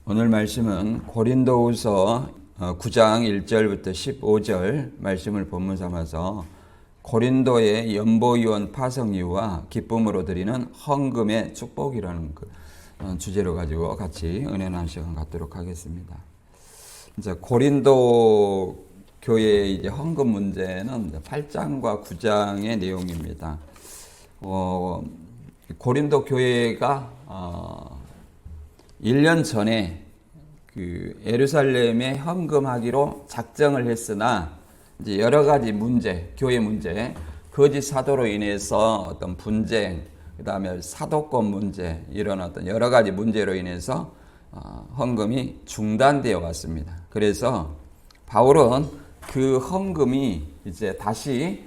오늘 말씀은 고린도후서 9장 1절부터 15절 말씀을 본문 삼아서 고린도의 연보위원 파송 이유와 기쁨으로 드리는 헌금의 축복이라는 주제로 가지고 같이 은혜 나누는 시간 갖도록 하겠습니다. 이제 고린도 교회의 이제 헌금 문제는 8장과 9장의 내용입니다. 고린도 교회가 1년 전에 예루살렘에 헌금하기로 작정을 했으나 이제 여러 가지 문제, 교회 문제, 거짓 사도로 인해서 어떤 분쟁, 그다음에 사도권 문제, 이런 어떤 여러 가지 문제로 인해서 헌금이 중단되어 왔습니다. 그래서 바울은 그 헌금이 이제 다시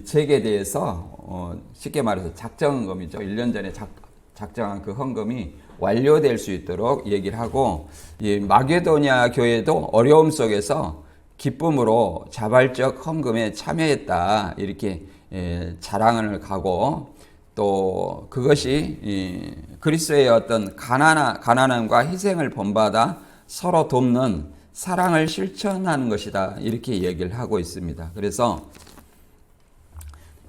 재개돼서 쉽게 말해서 작정금이죠. 1년 전에 작정한 그 헌금이 완료될 수 있도록 얘기를 하고, 이 마게도냐 교회도 어려움 속에서 기쁨으로 자발적 헌금에 참여했다, 이렇게 자랑을 가고, 또 그것이 그리스도의 어떤 가난함과 희생을 본받아 서로 돕는 사랑을 실천하는 것이다, 이렇게 얘기를 하고 있습니다. 그래서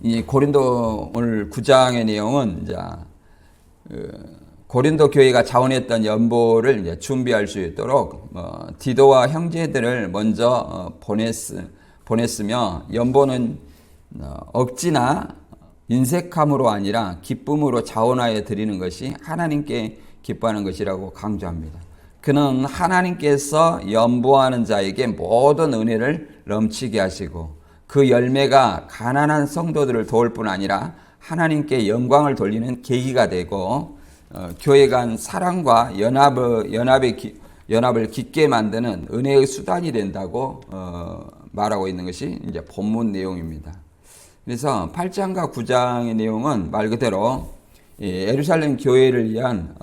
이 고린도 오늘 9장의 내용은 이제 고린도 교회가 자원했던 연보를 이제 준비할 수 있도록 디도와 형제들을 먼저 보냈으며, 연보는 억지나 인색함으로 아니라 기쁨으로 자원하여 드리는 것이 하나님께 기뻐하는 것이라고 강조합니다. 그는 하나님께서 연보하는 자에게 모든 은혜를 넘치게 하시고, 그 열매가 가난한 성도들을 도울 뿐 아니라 하나님께 영광을 돌리는 계기가 되고, 교회 간 사랑과 연합을 깊게 만드는 은혜의 수단이 된다고 말하고 있는 것이 이제 본문 내용입니다. 그래서 8장과 9장의 내용은 말 그대로 예루살렘 교회를 위한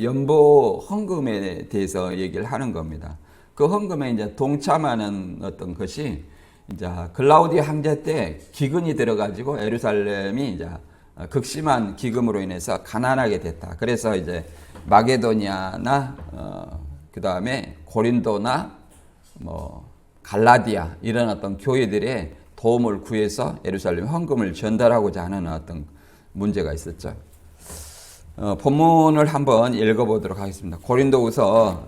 연보 헌금에 대해서 얘기를 하는 겁니다. 그 헌금에 이제 동참하는 어떤 것이 이제 글라우디오 황제 때 기근이 들어가지고 예루살렘이 이제 극심한 기금으로 인해서 가난하게 됐다. 그래서 이제 마게도냐나 그 다음에 고린도나 갈라디아, 이런 어떤 교회들의 도움을 구해서 예루살렘 헌금을 전달하고자 하는 어떤 문제가 있었죠. 본문을 한번 읽어보도록 하겠습니다. 고린도후서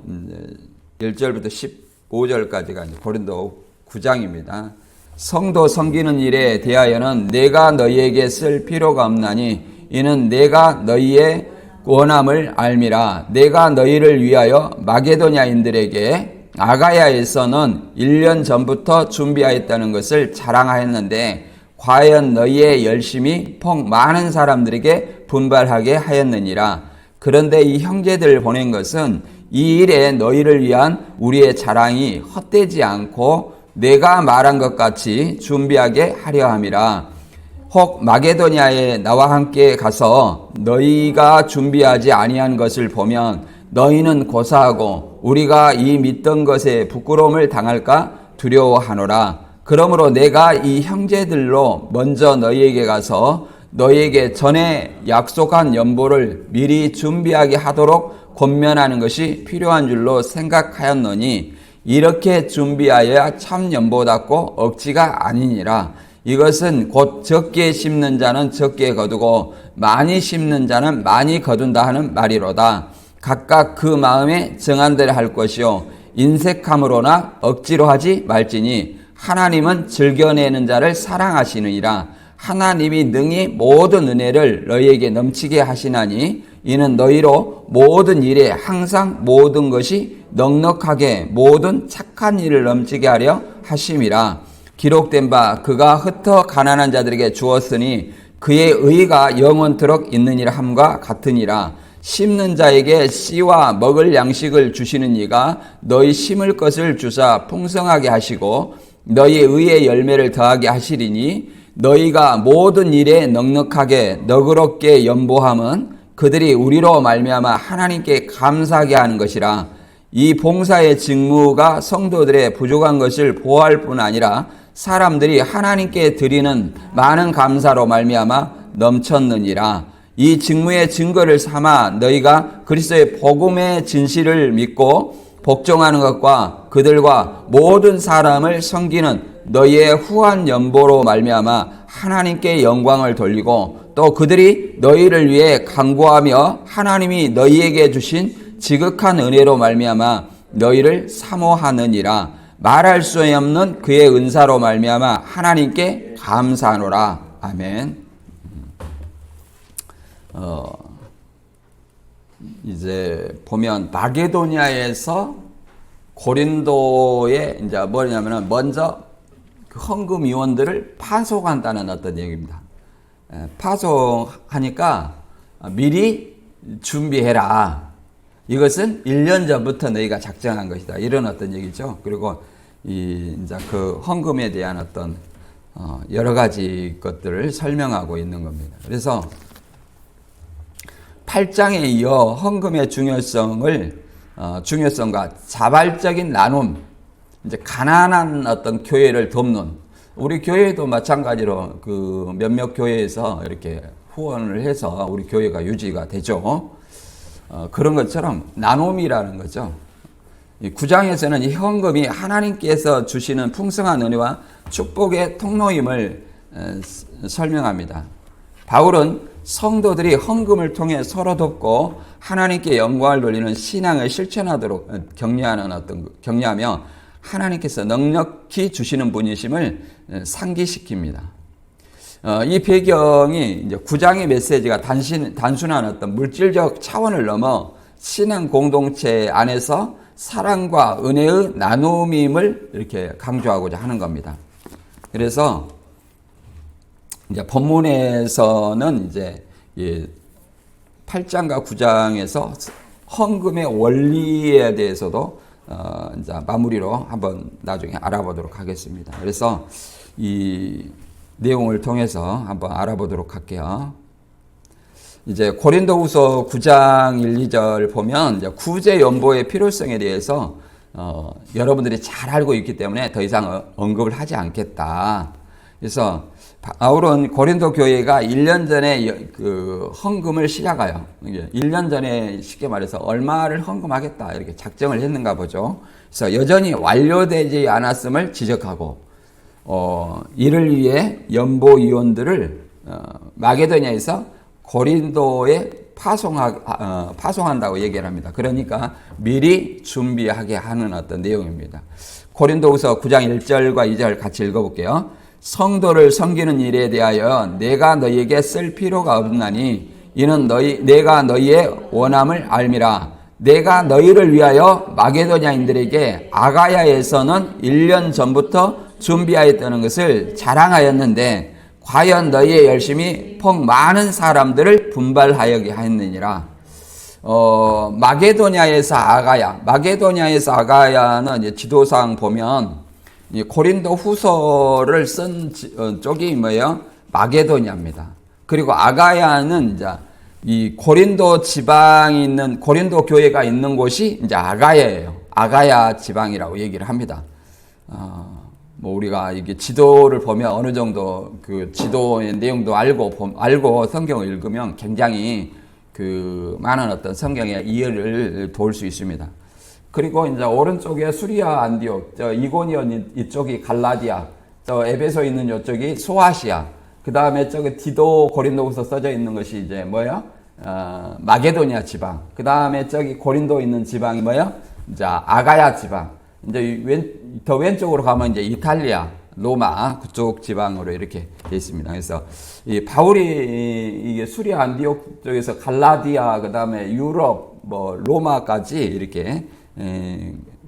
1절부터 15절까지가 고린도 9장입니다. 성도 섬기는 일에 대하여는 내가 너희에게 쓸 필요가 없나니 이는 내가 너희의 원함을 알미라. 내가 너희를 위하여 마게도냐인들에게 아가야에서는 1년 전부터 준비하였다는 것을 자랑하였는데, 과연 너희의 열심이 폭 많은 사람들에게 분발하게 하였느니라. 그런데 이 형제들을 보낸 것은 이 일에 너희를 위한 우리의 자랑이 헛되지 않고 내가 말한 것 같이 준비하게 하려 함이라. 혹 마게도냐에 나와 함께 가서 너희가 준비하지 아니한 것을 보면 너희는 고사하고 우리가 이 믿던 것에 부끄러움을 당할까 두려워하노라. 그러므로 내가 이 형제들로 먼저 너희에게 가서 너희에게 전에 약속한 연보를 미리 준비하게 하도록 권면하는 것이 필요한 줄로 생각하였노니, 이렇게 준비하여야 참 연보답고 억지가 아니니라. 이것은 곧 적게 심는 자는 적게 거두고 많이 심는 자는 많이 거둔다 하는 말이로다. 각각 그 마음에 정한 대로 할 것이요 인색함으로나 억지로 하지 말지니 하나님은 즐겨내는 자를 사랑하시느니라. 하나님이 능히 모든 은혜를 너희에게 넘치게 하시나니 이는 너희로 모든 일에 항상 모든 것이 넉넉하게 모든 착한 일을 넘치게 하려 하심이라. 기록된 바 그가 흩어 가난한 자들에게 주었으니 그의 의가 영원토록 있느니라 함과 같으니라. 심는 자에게 씨와 먹을 양식을 주시는 이가 너희 심을 것을 주사 풍성하게 하시고 너희의 의의 열매를 더하게 하시리니, 너희가 모든 일에 넉넉하게 너그럽게 연보함은 그들이 우리로 말미암아 하나님께 감사하게 하는 것이라. 이 봉사의 직무가 성도들의 부족한 것을 보호할 뿐 아니라 사람들이 하나님께 드리는 많은 감사로 말미암아 넘쳤느니라. 이 직무의 증거를 삼아 너희가 그리스도의 복음의 진실을 믿고 복종하는 것과 그들과 모든 사람을 섬기는 너희의 후한 연보로 말미암아 하나님께 영광을 돌리고 또 그들이 너희를 위해 간구하며 하나님이 너희에게 주신 지극한 은혜로 말미암아 너희를 사모하느니라. 말할 수 없는 그의 은사로 말미암아 하나님께 감사하노라. 아멘. 이제 보면 마게도냐에서 고린도에 이제 뭐냐면은 먼저 그 헌금 위원들을 파송한다는 어떤 얘기입니다. 파송하니까 미리 준비해라. 이것은 1년 전부터 너희가 작정한 것이다. 이런 어떤 얘기죠. 그리고 이제 그 헌금에 대한 어떤 여러 가지 것들을 설명하고 있는 겁니다. 그래서 8장에 이어 헌금의 중요성과 자발적인 나눔, 이제 가난한 어떤 교회를 돕는, 우리 교회도 마찬가지로 그 몇몇 교회에서 이렇게 후원을 해서 우리 교회가 유지가 되죠. 그런 것처럼 나눔이라는 거죠. 이 9장에서는 이 헌금이 하나님께서 주시는 풍성한 은혜와 축복의 통로임을 설명합니다. 바울은 성도들이 헌금을 통해 서로 돕고 하나님께 영광을 돌리는 신앙을 실천하도록 격려하며 하나님께서 넉넉히 주시는 분이심을 상기시킵니다. 이 배경이 이제 9장의 메시지가 단순한 어떤 물질적 차원을 넘어 신앙 공동체 안에서 사랑과 은혜의 나눔임을 이렇게 강조하고자 하는 겁니다. 그래서 이제 본문에서는 이제 8장과 9장에서 헌금의 원리에 대해서도 이제 마무리로 한번 나중에 알아보도록 하겠습니다. 그래서 이 내용을 통해서 한번 알아보도록 할게요. 이제 고린도후서 9장 1, 2절 보면 이제 구제 연보의 필요성에 대해서 여러분들이 잘 알고 있기 때문에 더 이상 언급을 하지 않겠다. 그래서 바울은 고린도 교회가 1년 전에 그 헌금을 시작해요. 1년 전에 쉽게 말해서 얼마를 헌금하겠다 이렇게 작정을 했는가 보죠. 그래서 여전히 완료되지 않았음을 지적하고 이를 위해 연보위원들을 마게도냐에서 고린도에 파송한다고 얘기를 합니다. 그러니까 미리 준비하게 하는 어떤 내용입니다. 고린도후서 9장 1절과 2절 같이 읽어볼게요. 성도를 섬기는 일에 대하여 내가 너희에게 쓸 필요가 없나니 이는 내가 너희의 원함을 알미라. 내가 너희를 위하여 마게도냐인들에게 아가야에서는 1년 전부터 준비하였다는 것을 자랑하였는데 과연 너희의 열심이 폭 많은 사람들을 분발하여게 하였느니라. 마게도냐에서 아가야는 이제 지도상 보면 이 고린도 후서를 쓴 쪽이 뭐예요? 마게도냐입니다. 그리고 아가야는 이제 이 고린도 지방이 있는 고린도 교회가 있는 곳이 이제 아가야예요. 아가야 지방이라고 얘기를 합니다. 뭐 우리가 이게 지도를 보면 어느 정도 그 지도의 내용도 알고 성경을 읽으면 굉장히 그 많은 어떤 성경의 이해를 도울 수 있습니다. 그리고 이제 오른쪽에 수리아 안디옥, 이고니온 이쪽이 갈라디아, 에베소 있는 이쪽이 소아시아, 그 다음에 저기 디도 고린도후서 써져 있는 것이 이제 뭐야? 마게도냐 지방. 그 다음에 저기 고린도 있는 지방이 뭐야? 이제 아가야 지방. 이제 더 왼쪽으로 가면 이제 이탈리아, 로마 그쪽 지방으로 이렇게 돼 있습니다. 그래서 이 바울이 이게 수리아 안디옥 쪽에서 갈라디아, 그 다음에 유럽, 뭐 로마까지 이렇게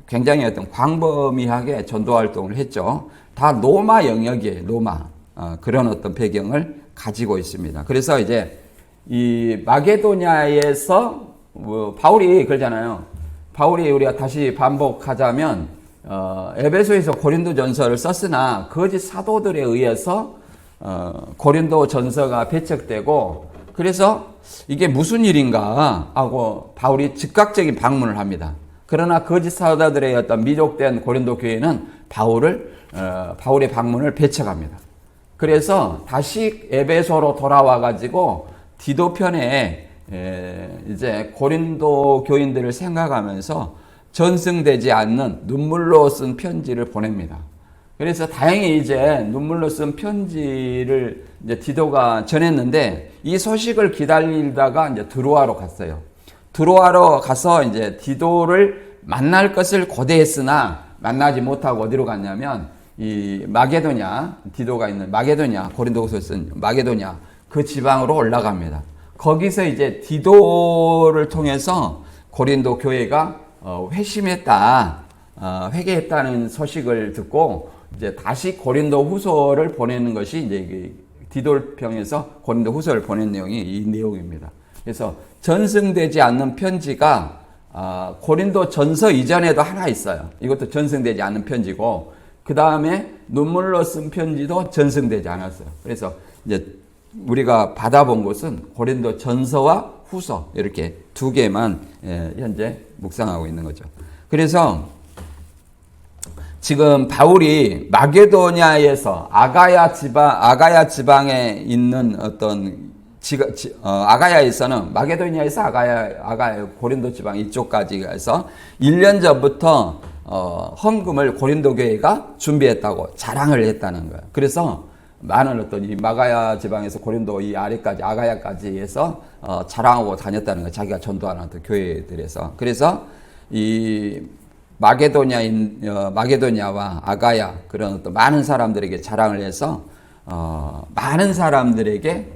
굉장히 어떤 광범위하게 전도 활동을 했죠. 다 로마 영역이에요. 로마. 그런 어떤 배경을 가지고 있습니다. 그래서 이제 이 마게도냐에서 바울이 그러잖아요. 바울이 우리가 다시 반복하자면 에베소에서 고린도 전서를 썼으나 거짓 사도들에 의해서 고린도 전서가 배척되고 그래서 이게 무슨 일인가 하고 바울이 즉각적인 방문을 합니다. 그러나 거짓 사도들의 어떤 미혹된 고린도 교회는 바울의 방문을 배척합니다. 그래서 다시 에베소로 돌아와 가지고 디도편에 이제 고린도 교인들을 생각하면서 전승되지 않는 눈물로 쓴 편지를 보냅니다. 그래서 다행히 이제 눈물로 쓴 편지를 이제 디도가 전했는데 이 소식을 기다리다가 이제 드로아로 갔어요. 드로아로 가서 이제 디도를 만날 것을 고대했으나 만나지 못하고 어디로 갔냐면 이 마게도냐, 디도가 있는 마게도냐, 고린도후서 쓴 마게도냐 그 지방으로 올라갑니다. 거기서 이제 디도를 통해서 고린도 교회가 회심했다, 회개했다는 소식을 듣고 이제 다시 고린도 후서를 보내는 것이 이제 디도편에서 고린도 후서를 보낸 내용이 이 내용입니다. 그래서 전승되지 않는 편지가 고린도 전서 이전에도 하나 있어요. 이것도 전승되지 않는 편지고 그 다음에 눈물로 쓴 편지도 전승되지 않았어요. 그래서 이제 우리가 받아본 것은 고린도 전서와 후서 이렇게 두 개만 현재 묵상하고 있는 거죠. 그래서 지금 바울이 마게도냐에서 아가야 지방에 있는 어떤 아가야에서는 마게도냐에서 아가야 고린도 지방 이쪽까지 가서 1년 전부터 헌금을 고린도 교회가 준비했다고 자랑을 했다는 거예요. 그래서 많은 어떤 이 마가야 지방에서 고린도 이 아래까지 아가야까지 해서 자랑하고 다녔다는 거예요. 자기가 전도하는 어떤 교회들에서. 그래서 이 마게도냐와 아가야 그런 어떤 많은 사람들에게 자랑을 해서 많은 사람들에게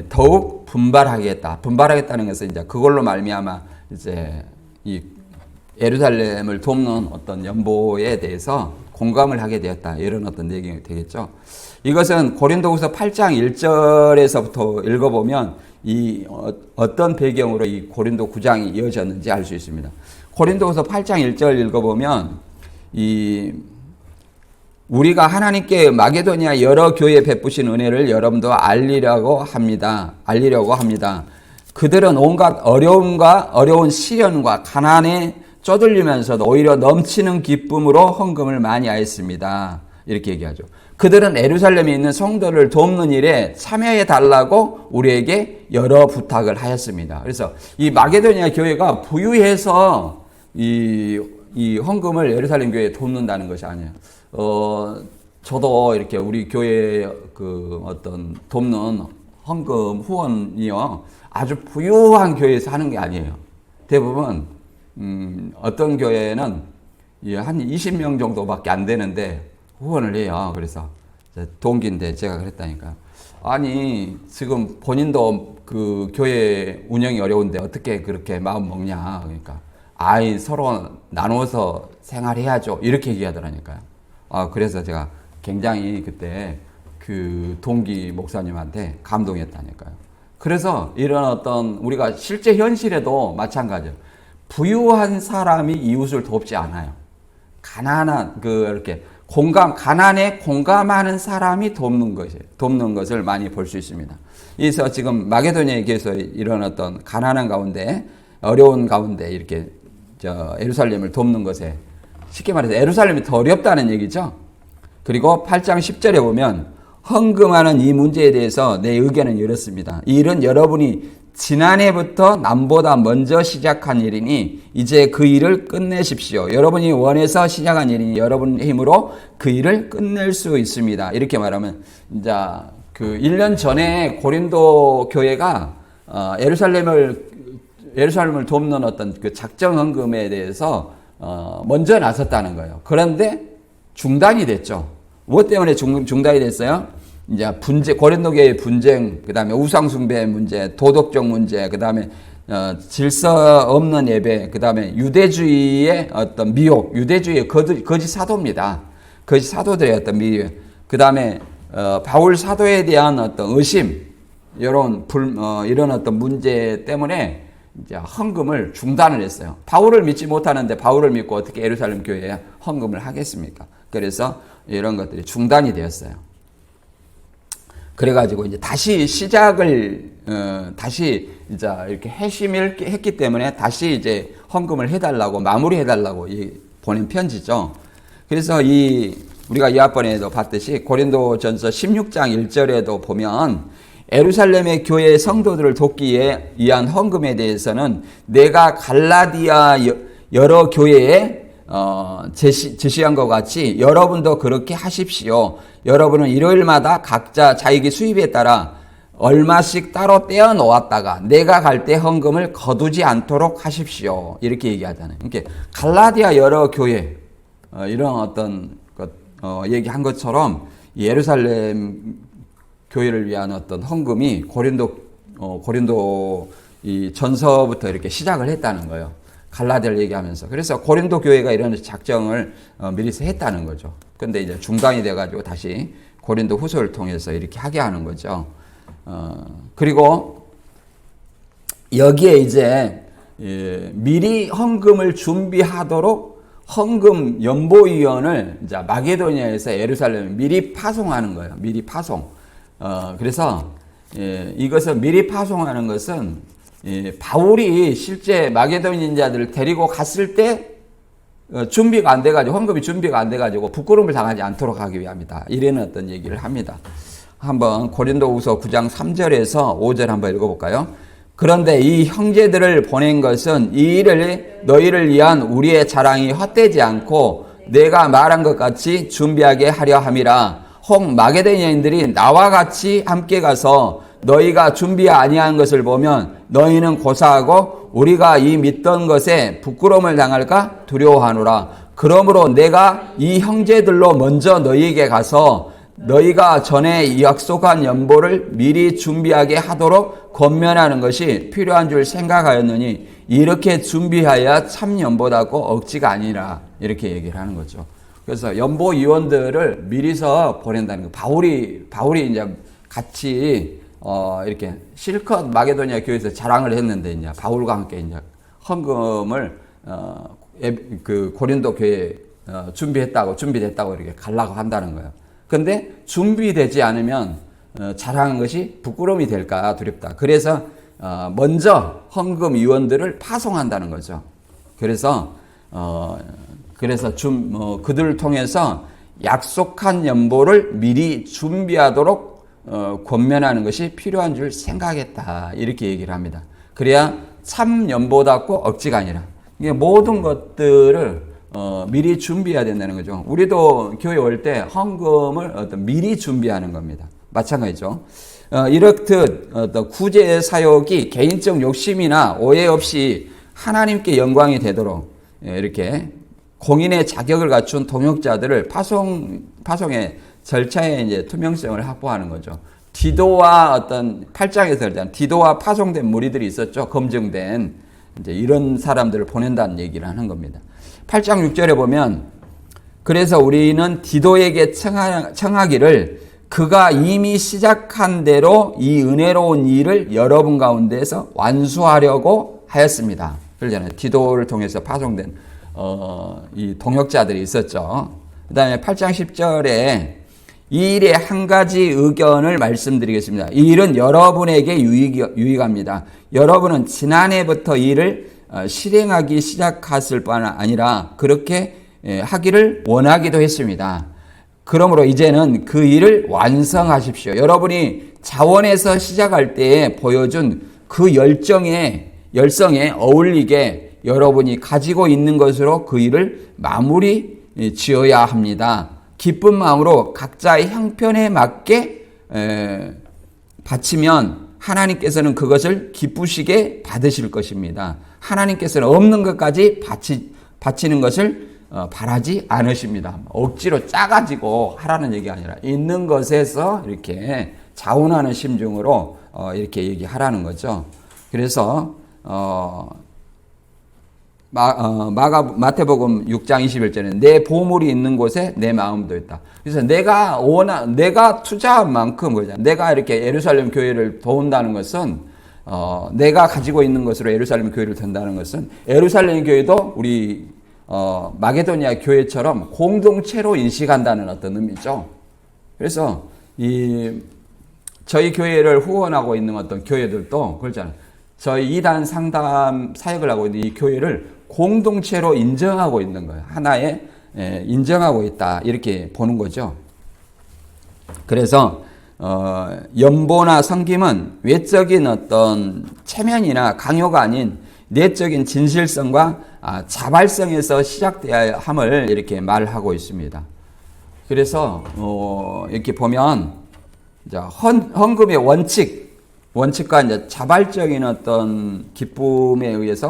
더욱 분발하겠다는 것은 이제 그걸로 말미암아 이제 이 예루살렘을 돕는 어떤 연보에 대해서 공감을 하게 되었다. 이런 어떤 내용이 되겠죠. 이것은 고린도후서 8장 1절에서부터 읽어보면 이 어떤 배경으로 이 고린도 9장이 이어졌는지 알 수 있습니다. 고린도후서 8장 1절 읽어보면 우리가 하나님께 마게도냐 여러 교회에 베푸신 은혜를 여러분도 알리려고 합니다. 그들은 온갖 어려운 시련과 가난에 쪼들리면서도 오히려 넘치는 기쁨으로 헌금을 많이 하였습니다. 이렇게 얘기하죠. 그들은 예루살렘에 있는 성도를 돕는 일에 참여해 달라고 우리에게 여러 부탁을 하였습니다. 그래서 이 마게도냐 교회가 부유해서 이 헌금을 예루살렘 교회에 돕는다는 것이 아니에요. 저도 이렇게 우리 교회 그 어떤 돕는 헌금 후원이요 아주 부유한 교회에서 하는 게 아니에요. 대부분 어떤 교회는 한 20명 정도밖에 안 되는데 후원을 해요. 그래서 동기인데 제가 그랬다니까. 아니 지금 본인도 그 교회 운영이 어려운데 어떻게 그렇게 마음 먹냐. 그러니까 서로 나눠서 생활해야죠. 이렇게 얘기하더라니까요. 그래서 제가 굉장히 그때 그 동기 목사님한테 감동했다니까요. 그래서 이런 어떤 우리가 실제 현실에도 마찬가지예요. 부유한 사람이 이웃을 돕지 않아요. 가난한 이렇게 가난에 공감하는 사람이 돕는 것을 많이 볼 수 있습니다. 그래서 지금 마게도냐에 계서 이런 어떤 가난한 가운데 어려운 가운데 이렇게 예루살렘을 돕는 것에 쉽게 말해서 예루살렘이 더 어렵다는 얘기죠. 그리고 8장 10절에 보면 헌금하는 이 문제에 대해서 내 의견은 이렇습니다. 이 일은 여러분이 지난해부터 남보다 먼저 시작한 일이니 이제 그 일을 끝내십시오. 여러분이 원해서 시작한 일이니 여러분의 힘으로 그 일을 끝낼 수 있습니다. 이렇게 말하면 이제 그 1년 전에 고린도 교회가 예루살렘을 돕는 어떤 그 작정 헌금에 대해서 먼저 나섰다는 거예요. 그런데 중단이 됐죠. 무엇 때문에 중단이 됐어요? 이제 고린도 교회의 분쟁, 그 다음에 우상숭배 문제, 도덕적 문제, 그 다음에 질서 없는 예배, 그 다음에 유대주의의 어떤 미혹, 유대주의의 거짓 사도입니다. 거짓 사도들의 어떤 미혹, 그 다음에 바울 사도에 대한 어떤 의심, 이런 어떤 문제 때문에 이제 헌금을 중단을 했어요. 바울을 믿지 못하는데 바울을 믿고 어떻게 예루살렘 교회에 헌금을 하겠습니까? 그래서 이런 것들이 중단이 되었어요. 그래가지고 이제 다시 시작을 다시 이제 이렇게 회심을 했기 때문에 다시 이제 헌금을 해달라고 마무리해달라고 보낸 편지죠. 그래서 우리가 이번에도 봤듯이 고린도전서 16장 1절에도 보면 예루살렘의 교회 성도들을 돕기 위한 헌금에 대해서는 내가 갈라디아 여러 교회에 제시한 것 같이 여러분도 그렇게 하십시오. 여러분은 일요일마다 각자 자기 수입에 따라 얼마씩 따로 떼어 놓았다가 내가 갈 때 헌금을 거두지 않도록 하십시오. 이렇게 얘기하잖아요. 그러니까 갈라디아 여러 교회 이런 어떤 것 얘기한 것처럼 예루살렘 교회를 위한 어떤 헌금이 고린도 이 전서부터 이렇게 시작을 했다는 거예요. 갈라디아를 얘기하면서. 그래서 고린도 교회가 이런 작정을 미리서 했다는 거죠. 근데 이제 중단이 돼가지고 다시 고린도 후서를 통해서 이렇게 하게 하는 거죠. 그리고 여기에 이제 미리 헌금을 준비하도록 헌금 연보위원을 이제 마게도니아에서 예루살렘에 미리 파송하는 거예요. 미리 파송. 그래서 이것을 미리 파송하는 것은 바울이 실제 마게도니아인자들을 데리고 갔을 때 준비가 안 돼가지고 헌금이 준비가 안 돼가지고 부끄러움을 당하지 않도록 하기 위함이다. 이런 어떤 얘기를 합니다. 한번 고린도후서 9장 3절에서 5절 한번 읽어볼까요? 그런데 이 형제들을 보낸 것은 이 일을 너희를 위한 우리의 자랑이 헛되지 않고 내가 말한 것 같이 준비하게 하려 함이라. 혹 마게도니아인들이 나와 같이 함께 가서 너희가 준비 아니한 것을 보면 너희는 고사하고 우리가 이 믿던 것에 부끄러움을 당할까 두려워하노라. 그러므로 내가 이 형제들로 먼저 너희에게 가서 너희가 전에 약속한 연보를 미리 준비하게 하도록 권면하는 것이 필요한 줄 생각하였느니 이렇게 준비하여야 참 연보다고 억지가 아니라 이렇게 얘기를 하는 거죠. 그래서 연보위원들을 미리서 보낸다는 거. 바울이 이제 같이 이렇게 실컷 마게도니아 교회에서 자랑을 했는데 이제 바울과 함께 이제 헌금을 그 고린도 교회에 준비됐다고 이렇게 가려고 한다는 거예요. 근데 준비되지 않으면 자랑한 것이 부끄러움이 될까 두렵다. 그래서 먼저 헌금 위원들을 파송한다는 거죠. 그래서 그들을 통해서 약속한 연보를 미리 준비하도록 권면하는 것이 필요한 줄 생각했다. 이렇게 얘기를 합니다. 그래야 참 연보답고 억지가 아니라 이게 모든 것들을 미리 준비해야 된다는 거죠. 우리도 교회 올 때 헌금을 미리 준비하는 겁니다. 마찬가지죠. 이렇듯 구제 사역이 개인적 욕심이나 오해 없이 하나님께 영광이 되도록 이렇게 공인의 자격을 갖춘 동역자들을 파송의 절차에 이제 투명성을 확보하는 거죠. 디도와 어떤 8장에서 일단 디도와 파송된 무리들이 있었죠. 검증된 이제 이런 사람들을 보낸다는 얘기를 하는 겁니다. 8장 6절에 보면 그래서 우리는 디도에게 청하기를 그가 이미 시작한 대로 이 은혜로운 일을 여러분 가운데서 완수하려고 하였습니다. 그러잖아요. 디도를 통해서 파송된 이 동역자들이 있었죠. 그 다음에 8장 10절에 이 일에 한 가지 의견을 말씀드리겠습니다. 이 일은 여러분에게 유익합니다. 여러분은 지난해부터 이 일을 실행하기 시작했을 뿐 아니라 그렇게 하기를 원하기도 했습니다. 그러므로 이제는 그 일을 완성하십시오. 여러분이 자원에서 시작할 때에 보여준 그 열성에 어울리게 여러분이 가지고 있는 것으로 그 일을 마무리 지어야 합니다. 기쁜 마음으로 각자의 형편에 맞게 바치면 하나님께서는 그것을 기쁘시게 받으실 것입니다. 하나님께서는 없는 것까지 바치는 것을 바라지 않으십니다. 억지로 짜가지고 하라는 얘기가 아니라 있는 것에서 이렇게 자원하는 심중으로 이렇게 얘기하라는 거죠. 그래서 마태복음 6장 21절에 내 보물이 있는 곳에 내 마음도 있다. 그래서 내가 투자한 만큼 그러잖아. 내가 이렇게 예루살렘 교회를 도운다는 것은 내가 가지고 있는 것으로 예루살렘 교회를 든다는 것은 예루살렘 교회도 우리 마게도니아 교회처럼 공동체로 인식한다는 어떤 의미죠. 그래서 저희 교회를 후원하고 있는 어떤 교회들도 그렇잖아요. 저희 2단 상담 사역을 하고 있는 이 교회를 공동체로 인정하고 있는 거예요. 하나의 인정하고 있다 이렇게 보는 거죠. 그래서 연보나 섬김은 외적인 어떤 체면이나 강요가 아닌 내적인 진실성과 자발성에서 시작되어야 함을 이렇게 말하고 있습니다. 그래서 이렇게 보면 이제 헌금의 원칙과 이제 자발적인 어떤 기쁨에 의해서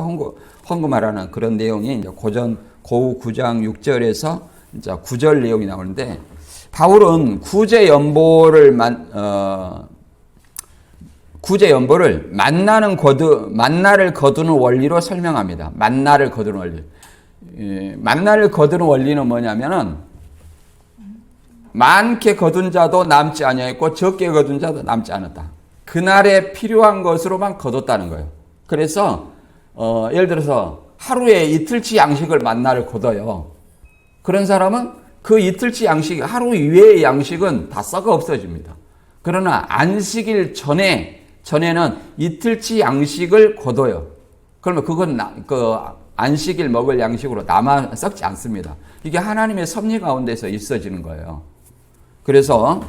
헌금하라는 그런 내용이 이제 고후 9장 6절에서 이제 9절 내용이 나오는데, 바울은 구제 연보를 만나를 거두는 원리로 설명합니다. 만나를 거두는 원리. 만나를 거두는 원리는 뭐냐면은, 많게 거둔 자도 남지 아니하였고 적게 거둔 자도 남지 않았다. 그날에 필요한 것으로만 거뒀다는 거예요. 그래서 예를 들어서 하루에 이틀치 양식을 만나를 거둬요. 그런 사람은 그 이틀치 양식, 하루 이외의 양식은 다 썩어 없어집니다. 그러나 안식일 전에는 이틀치 양식을 거둬요. 그러면 그건 그 안식일 먹을 양식으로 남아 썩지 않습니다. 이게 하나님의 섭리 가운데서 있어지는 거예요. 그래서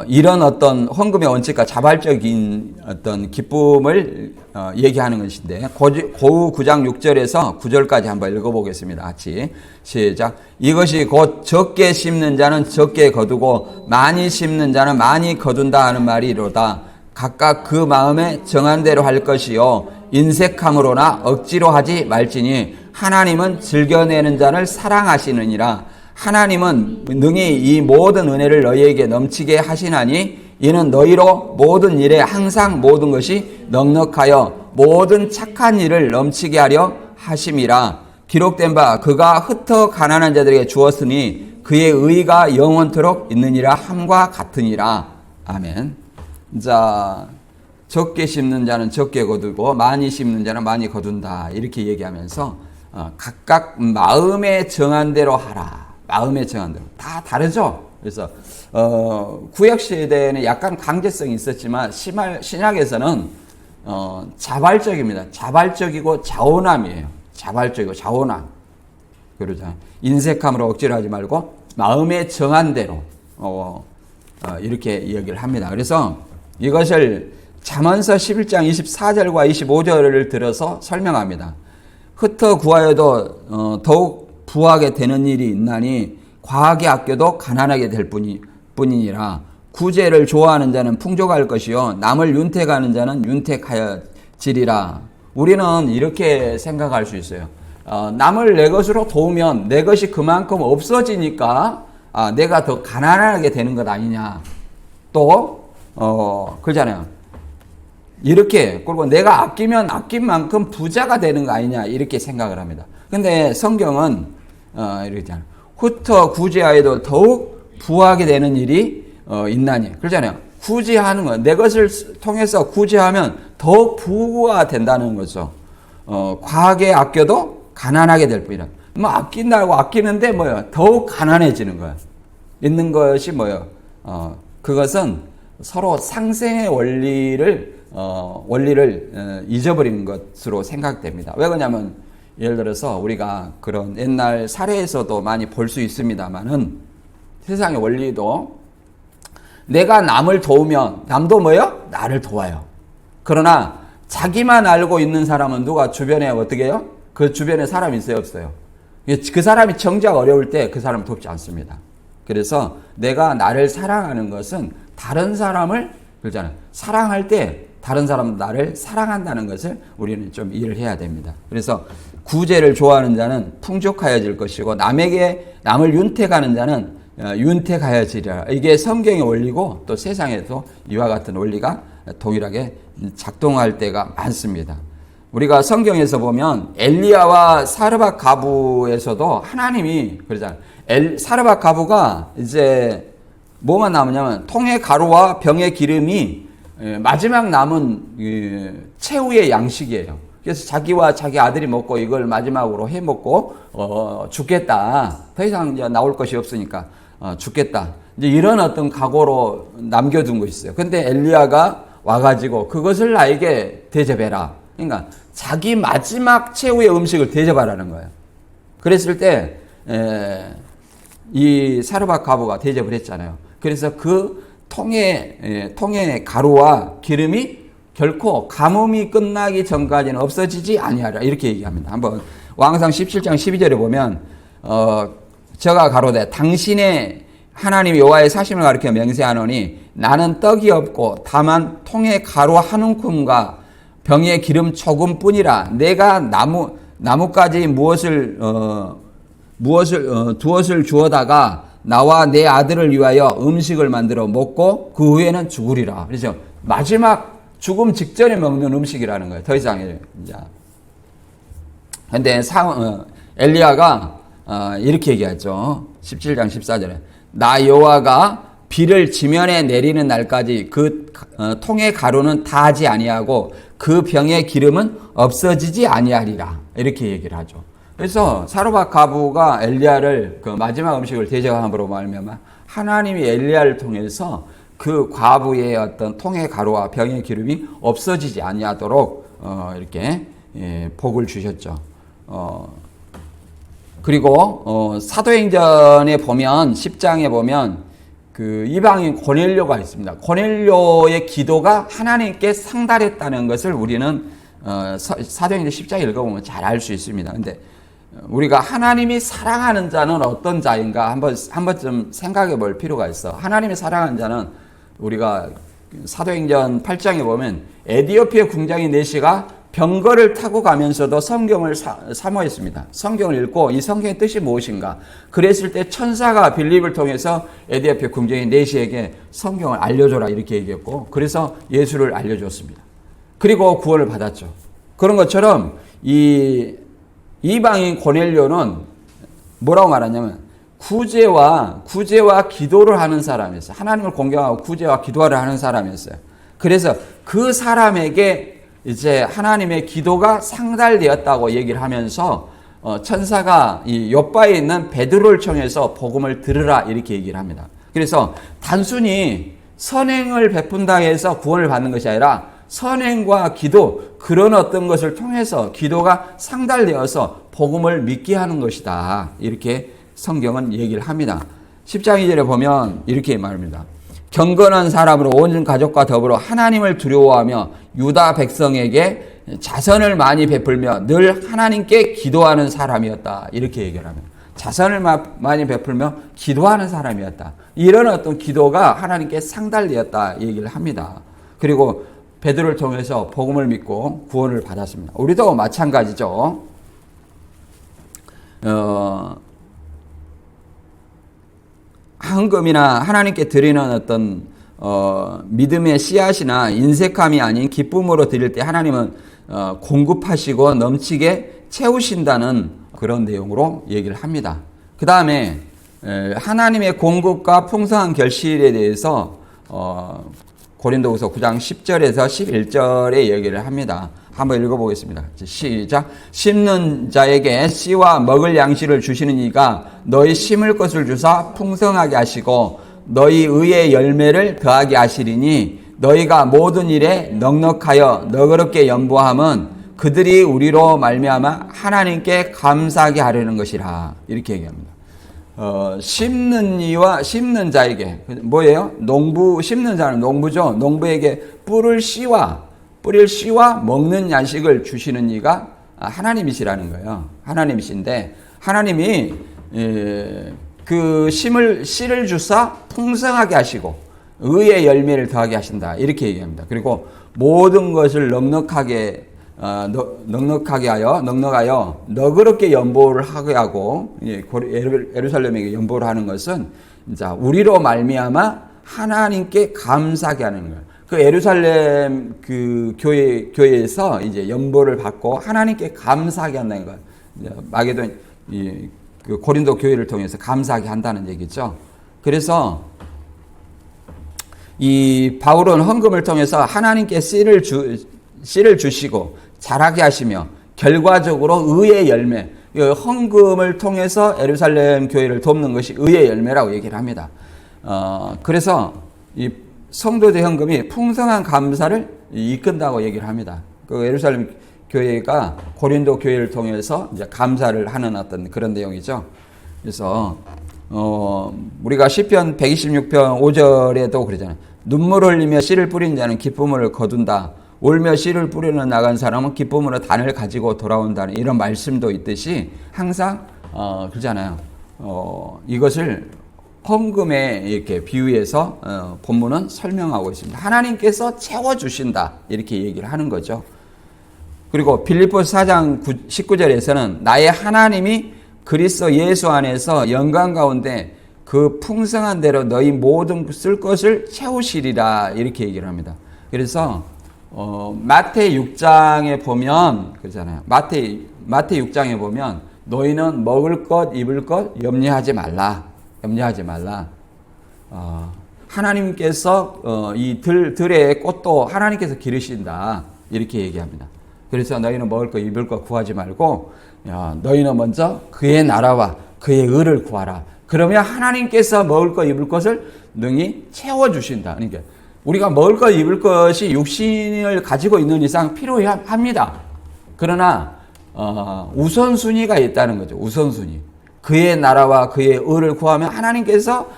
이런 어떤 헌금의 원칙과 자발적인 어떤 기쁨을 얘기하는 것인데, 고후 9장 6절에서 9절까지 한번 읽어보겠습니다. 같이 시작. 이것이 곧 적게 심는 자는 적게 거두고 많이 심는 자는 많이 거둔다 하는 말이로다. 각각 그 마음에 정한 대로 할 것이요 인색함으로나 억지로 하지 말지니 하나님은 즐겨내는 자를 사랑하시느니라. 하나님은 능히 이 모든 은혜를 너희에게 넘치게 하시나니 이는 너희로 모든 일에 항상 모든 것이 넉넉하여 모든 착한 일을 넘치게 하려 하심이라. 기록된 바 그가 흩어 가난한 자들에게 주었으니 그의 의가 영원토록 있느니라 함과 같으니라. 아멘. 자, 적게 심는 자는 적게 거두고 많이 심는 자는 많이 거둔다, 이렇게 얘기하면서 각각 마음에 정한 대로 하라. 마음에 정한 대로. 다 다르죠. 그래서 구약시대에는 약간 강제성이 있었지만 신약에서는 자발적입니다. 자발적이고 자원함이에요. 자발적이고 자원함. 그러죠. 인색함으로 억지로 하지 말고 마음에 정한 대로 이렇게 이야기를 합니다. 그래서 이것을 잠언서 11장 24절과 25절을 들어서 설명합니다. 흩어 구하여도 더욱 부하게 되는 일이 있나니 과하게 아껴도 가난하게 될 뿐이니라. 구제를 좋아하는 자는 풍족할 것이요 남을 윤택하는 자는 윤택하여지리라. 우리는 이렇게 생각할 수 있어요. 남을 내 것으로 도우면 내 것이 그만큼 없어지니까 내가 더 가난하게 되는 것 아니냐. 또 그러잖아요. 이렇게, 그리고 내가 아끼면 아낀 만큼 부자가 되는 거 아니냐, 이렇게 생각을 합니다. 근데 성경은 이러잖아요. 흩어 구제하여도 더욱 부하게 되는 일이 있나니. 그러잖아요. 구제하는 거, 내 것을 통해서 구제하면 더욱 부가 된다는 거죠. 과하게 아껴도 가난하게 될 뿐이라. 뭐 아낀다고 아끼는데 뭐요? 더욱 가난해지는 거예요. 있는 것이 뭐요? 그것은 서로 상생의 원리를 잊어버리는 것으로 생각됩니다. 왜 그러냐면, 예를 들어서 우리가 그런 옛날 사례에서도 많이 볼 수 있습니다만은, 세상의 원리도 내가 남을 도우면 남도 뭐요? 나를 도와요. 그러나 자기만 알고 있는 사람은 누가 주변에 어떻게 해요? 그 주변에 사람이 있어요, 없어요? 그 사람이 정작 어려울 때 그 사람을 돕지 않습니다. 그래서 내가 나를 사랑하는 것은 다른 사람을, 그러잖아요. 사랑할 때 다른 사람도 나를 사랑한다는 것을 우리는 좀 이해를 해야 됩니다. 그래서 구제를 좋아하는 자는 풍족하여질 것이고 남을 윤택하는 자는 윤택하여지리라. 이게 성경의 원리고 또 세상에도 이와 같은 원리가 동일하게 작동할 때가 많습니다. 우리가 성경에서 보면 엘리야와 사르밧 가부에서도 하나님이 그러잖아요. 사르밧 가부가 이제 뭐만 남으냐면 통의 가루와 병의 기름이 마지막 남은 최후의 양식이에요. 그래서 자기와 자기 아들이 먹고 이걸 마지막으로 해 먹고 죽겠다. 더 이상 이제 나올 것이 없으니까 죽겠다. 이제 이런 어떤 각오로 남겨둔 것이 있어요. 근데 엘리야가 와가지고 그것을 나에게 대접해라. 그러니까 자기 마지막 최후의 음식을 대접하라는 거예요. 그랬을 때 이 사르밧 가부가 대접을 했잖아요. 그래서 그 통의 가루와 기름이 결코 가뭄이 끝나기 전까지는 없어지지 아니하리라 이렇게 얘기합니다. 한번 왕상 17장 12절에 보면 저가 가로되 당신의 하나님 여호와의 사심을 가리켜 맹세하노니 나는 떡이 없고 다만 통의 가루 한 움큼과 병에 기름 조금뿐이라 내가 나뭇가지 무엇을 주어다가 나와 내 아들을 위하여 음식을 만들어 먹고 그 후에는 죽으리라. 그렇죠? 마지막 죽음 직전에 먹는 음식이라는 거예요. 더 이상 이제. 근데 엘리야가 이렇게 얘기하죠. 17장 14절에 나 여호와가 비를 지면에 내리는 날까지 그 통의 가루는 다하지 아니하고 그 병의 기름은 없어지지 아니하리라 이렇게 얘기를 하죠. 그래서 사르밧 과부가 엘리야를 그 마지막 음식을 대접함으로 말미암아 하나님이 엘리야를 통해서 그 과부의 어떤 통의 가루와 병의 기름이 없어지지 아니하도록 이렇게 복을 주셨죠. 그리고 사도행전에 보면 10장에 보면 그 이방인 고넬료가 있습니다. 고넬료의 기도가 하나님께 상달했다는 것을 우리는 사도행전 10장 읽어보면 잘 알 수 있습니다. 근데 우리가 하나님이 사랑하는 자는 어떤 자인가 한번쯤 생각해 볼 필요가 있어. 하나님이 사랑하는 자는 우리가 사도행전 8장에 보면 에디오피아 궁장이 네시가 병거를 타고 가면서도 성경을 사모했습니다. 성경을 읽고 이 성경의 뜻이 무엇인가? 그랬을 때 천사가 빌립을 통해서 에디오피아 궁정인 네시에게 성경을 알려줘라 이렇게 얘기했고 그래서 예수를 알려줬습니다. 그리고 구원을 받았죠. 그런 것처럼 이 이방인 고넬료는 뭐라고 말하냐면 구제와 기도를 하는 사람이었어요. 하나님을 공경하고 구제와 기도를 하는 사람이었어요. 그래서 그 사람에게 이제 하나님의 기도가 상달되었다고 얘기를 하면서 천사가 이 요바에 있는 베드로를 청해서 복음을 들으라 이렇게 얘기를 합니다. 그래서 단순히 선행을 베푼다 해서 구원을 받는 것이 아니라 선행과 기도 그런 어떤 것을 통해서 기도가 상달되어서 복음을 믿게 하는 것이다. 이렇게 성경은 얘기를 합니다. 10장 2절에 보면 이렇게 말합니다. 경건한 사람으로 온 가족과 더불어 하나님을 두려워하며 유다 백성에게 자선을 많이 베풀며 늘 하나님께 기도하는 사람이었다. 이렇게 얘기를 합니다. 자선을 많이 베풀며 기도하는 사람이었다. 이런 어떤 기도가 하나님께 상달되었다. 얘기를 합니다. 그리고 베드로를 통해서 복음을 믿고 구원을 받았습니다. 우리도 마찬가지죠. 헌금이나 하나님께 드리는 어떤 믿음의 씨앗이나 인색함이 아닌 기쁨으로 드릴 때 하나님은 공급하시고 넘치게 채우신다는 그런 내용으로 얘기를 합니다. 그 다음에 하나님의 공급과 풍성한 결실에 대해서 고린도후서 9장 10절에서 11절에 얘기를 합니다. 한번 읽어보겠습니다. 시작. 심는 자에게 씨와 먹을 양식을 주시는 이가 너희 심을 것을 주사 풍성하게 하시고 너희 의의 열매를 더하게 하시리니 너희가 모든 일에 넉넉하여 너그럽게 연보함은 그들이 우리로 말미암아 하나님께 감사하게 하려는 것이라. 이렇게 얘기합니다. 심는 이와 심는 자에게 뭐예요? 심는 자는 농부죠. 농부에게 뿌릴 씨와 먹는 양식을 주시는 이가 하나님이시라는 거예요. 하나님이신데 하나님이 그 씨를 주사 풍성하게 하시고 의의 열매를 더하게 하신다. 이렇게 얘기합니다. 그리고 모든 것을 넉넉하게 하여 너그럽게 연보를 하게 하고 예루살렘에게 연보를 하는 것은 이제 우리로 말미암아 하나님께 감사하게 하는 거예요. 그 예루살렘 그 교회에서 이제 연보를 받고 하나님께 감사하게 한다는 것. 마게도니 그 고린도 교회를 통해서 감사하게 한다는 얘기죠. 그래서 이 바울은 헌금을 통해서 하나님께 씨를 주시고 자라게 하시며 결과적으로 의의 열매, 헌금을 통해서 예루살렘 교회를 돕는 것이 의의 열매라고 얘기를 합니다. 그래서 이 성도들 헌금이 풍성한 감사를 이끈다고 얘기를 합니다. 그 예루살렘 교회가 고린도 교회를 통해서 이제 감사를 하는 어떤 그런 내용이죠. 그래서 우리가 시편 126편 5절에도 그러잖아요. 눈물 흘리며 씨를 뿌린 자는 기쁨을 거둔다. 울며 씨를 뿌리러 나간 사람은 기쁨으로 단을 가지고 돌아온다는 이런 말씀도 있듯이 항상 그러잖아요. 이것을 헌금에 이렇게 비유해서 본문은 설명하고 있습니다. 하나님께서 채워주신다 이렇게 얘기를 하는 거죠. 그리고 빌립보서 4장 19절에서는 나의 하나님이 그리스도 예수 안에서 영광 가운데 그 풍성한 대로 너희 모든 쓸 것을 채우시리라 이렇게 얘기를 합니다. 그래서 마태 6장에 보면 그러잖아요. 마태 6장에 보면 너희는 먹을 것 입을 것 염려하지 말라. 하나님께서 이 들의 꽃도 하나님께서 기르신다 이렇게 얘기합니다. 그래서 너희는 먹을 것 입을 것 구하지 말고 너희는 먼저 그의 나라와 그의 의를 구하라. 그러면 하나님께서 먹을 것 입을 것을 능히 채워주신다. 그러니까 우리가 먹을 것 입을 것이 육신을 가지고 있는 이상 필요합니다. 그러나 우선순위가 있다는 거죠. 우선순위. 그의 나라와 그의 의를 구하면 하나님께서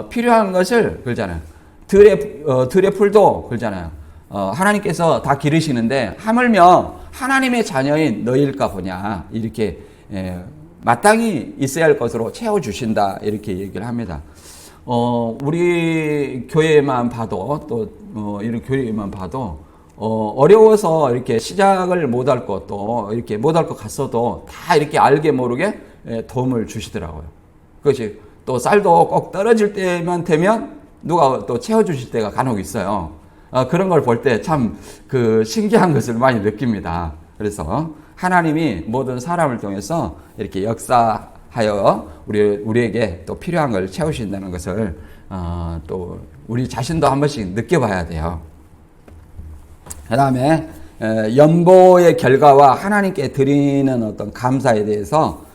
필요한 것을 그러잖아요. 들의 풀도 그러잖아요. 하나님께서 다 기르시는데 하물며 하나님의 자녀인 너희일까 보냐 이렇게 마땅히 있어야 할 것으로 채워주신다 이렇게 얘기를 합니다. 우리 교회만 봐도 또 이런 교회만 봐도 어려워서 이렇게 시작을 못할 것도 이렇게 못할 것 같아도 다 이렇게 알게 모르게 도움을 주시더라고요. 그것이 또 쌀도 꼭 떨어질 때만 되면 누가 또 채워주실 때가 간혹 있어요. 그런 걸 볼 때 참 그 신기한 것을 많이 느낍니다. 그래서 하나님이 모든 사람을 통해서 이렇게 역사하여 우리에게 또 필요한 걸 채우신다는 것을 또 우리 자신도 한 번씩 느껴봐야 돼요. 그 다음에 연보의 결과와 하나님께 드리는 어떤 감사에 대해서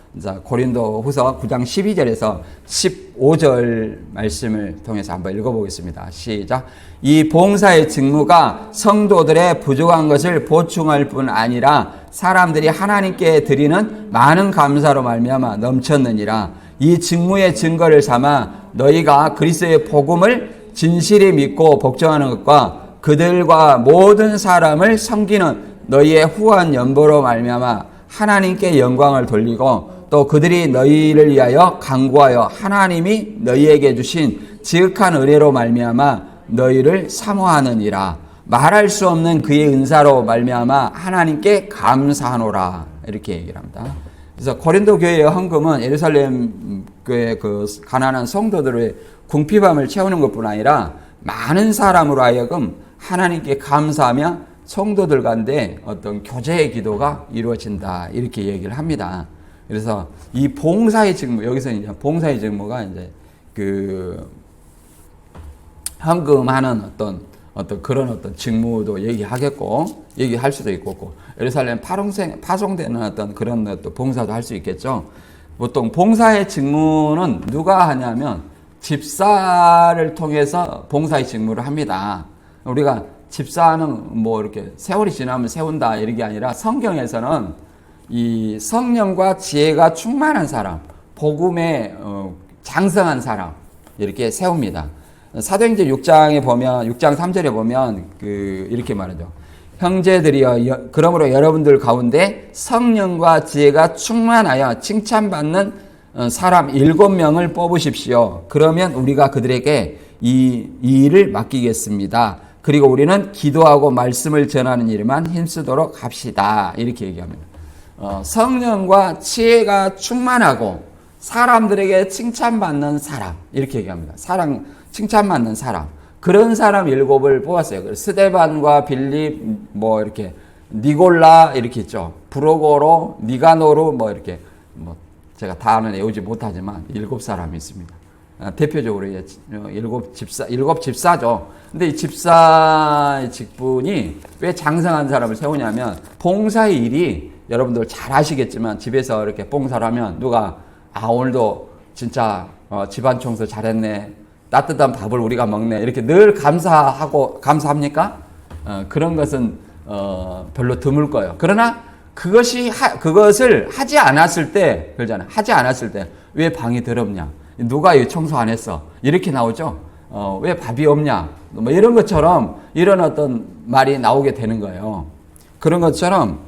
고린도 후서 9장 12절에서 15절 말씀을 통해서 한번 읽어보겠습니다. 시작. 이 봉사의 직무가 성도들의 부족한 것을 보충할 뿐 아니라 사람들이 하나님께 드리는 많은 감사로 말미암아 넘쳤느니라. 이 직무의 증거를 삼아 너희가 그리스도의 복음을 진실히 믿고 복종하는 것과 그들과 모든 사람을 섬기는 너희의 후한 연보로 말미암아 하나님께 영광을 돌리고 또 그들이 너희를 위하여 간구하여 하나님이 너희에게 주신 지극한 은혜로 말미암아 너희를 사모하느니라. 말할 수 없는 그의 은사로 말미암아 하나님께 감사하노라 이렇게 얘기를 합니다. 그래서 고린도 교회의 헌금은 예루살렘 교회 그 가난한 성도들의 궁핍함을 채우는 것뿐 아니라 많은 사람으로 하여금 하나님께 감사하며 성도들 간데 어떤 교제의 기도가 이루어진다 이렇게 얘기를 합니다. 그래서 이 봉사의 직무, 여기서 이제 봉사의 직무가 이제 그 헌금하는 어떤 그런 어떤 직무도 얘기할 수도 있고, 예루살렘 파송되는 어떤 그런 어떤 봉사도 할 수 있겠죠. 보통 봉사의 직무는 누가 하냐면 집사를 통해서 봉사의 직무를 합니다. 우리가 집사는 뭐 이렇게 세월이 지나면 세운다 이런 게 아니라 성경에서는 이 성령과 지혜가 충만한 사람, 복음에 장성한 사람 이렇게 세웁니다. 사도행전 6장에 보면 6장 3절에 보면 이렇게 말하죠. 형제들이여 그러므로 여러분들 가운데 성령과 지혜가 충만하여 칭찬받는 사람 7명을 뽑으십시오. 그러면 우리가 그들에게 이 일을 맡기겠습니다. 그리고 우리는 기도하고 말씀을 전하는 일에만 힘쓰도록 합시다. 이렇게 얘기합니다. 성령과 지혜가 충만하고 사람들에게 칭찬받는 사람 이렇게 얘기합니다. 칭찬받는 사람 그런 사람 7을 뽑았어요. 스데반과 빌립 뭐 이렇게 니골라 이렇게 있죠. 브로고로 니가노르 뭐 이렇게 뭐 제가 다는 외우지 못하지만 7사람이 있습니다. 대표적으로 7 집사죠. 근데 이 집사의 직분이 왜 장성한 사람을 세우냐면 봉사의 일이 여러분들 잘 아시겠지만 집에서 이렇게 봉사를 하면 누가 오늘도 진짜 집안 청소 잘했네. 따뜻한 밥을 우리가 먹네. 이렇게 늘 감사합니까? 그런 것은 별로 드물 거예요. 그러나 그것을 하지 않았을 때 그러잖아요. 하지 않았을 때 왜 방이 더럽냐? 누가 이 청소 안 했어? 이렇게 나오죠. 왜 밥이 없냐? 뭐 이런 것처럼 이런 어떤 말이 나오게 되는 거예요. 그런 것처럼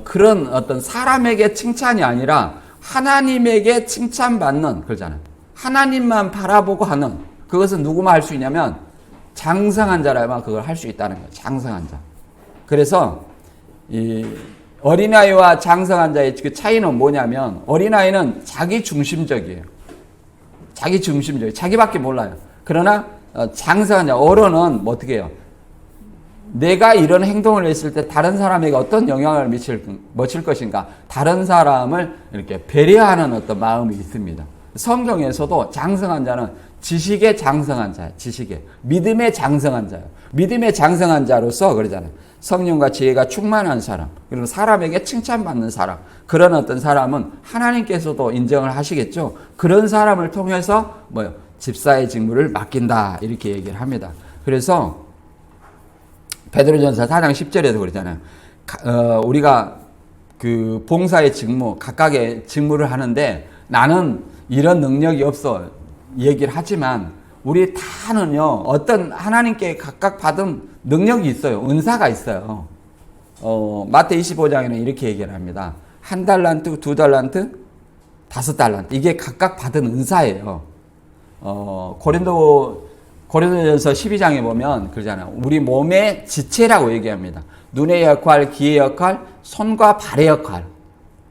그런 어떤 사람에게 칭찬이 아니라 하나님에게 칭찬받는 그러잖아요. 하나님만 바라보고 하는 그것은 누구만 할 수 있냐면 장성한 자라야만 그걸 할 수 있다는 거예요. 장성한 자. 그래서 이 어린아이와 장성한 자의 그 차이는 뭐냐면 어린아이는 자기 중심적이에요. 자기 중심적이에요. 자기밖에 몰라요. 그러나 장성한 자, 어른은 뭐 어떻게 해요? 내가 이런 행동을 했을 때 다른 사람에게 어떤 영향을 미칠 것인가? 다른 사람을 이렇게 배려하는 어떤 마음이 있습니다. 성경에서도 장성한 자는 지식의 장성한 자예요. 지식의. 믿음의 장성한 자예요. 믿음의 장성한 자로서 그러잖아요. 성령과 지혜가 충만한 사람, 그리고 사람에게 칭찬받는 사람, 그런 어떤 사람은 하나님께서도 인정을 하시겠죠. 그런 사람을 통해서 뭐요? 집사의 직무를 맡긴다 이렇게 얘기를 합니다. 그래서 베드로전서 4장 10절에도 그러잖아요. 우리가 그 봉사의 직무, 각각의 직무를 하는데 나는 이런 능력이 없어 얘기를 하지만 우리 다는요 어떤 하나님께 각각 받은 능력이 있어요. 은사가 있어요. 마태 25장에는 이렇게 얘기를 합니다. 1달란트, 2달란트, 5달란트 이게 각각 받은 은사예요. 고린도전서 12장에 보면 그러잖아요. 우리 몸의 지체라고 얘기합니다. 눈의 역할, 귀의 역할, 손과 발의 역할.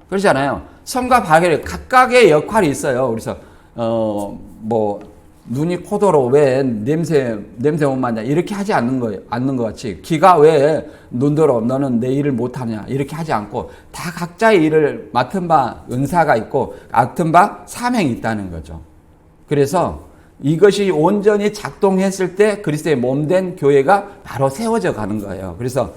그러잖아요. 손과 발의 각각의 역할이 있어요. 그래서 뭐 눈이 코도로 왜 냄새 못 맡냐 이렇게 하지 않는 것 같이 귀가 왜 눈도로 너는 내 일을 못하냐 이렇게 하지 않고 다 각자의 일을 맡은 바 은사가 있고 맡은 바 사명이 있다는 거죠. 그래서 이것이 온전히 작동했을 때 그리스도의 몸된 교회가 바로 세워져 가는 거예요. 그래서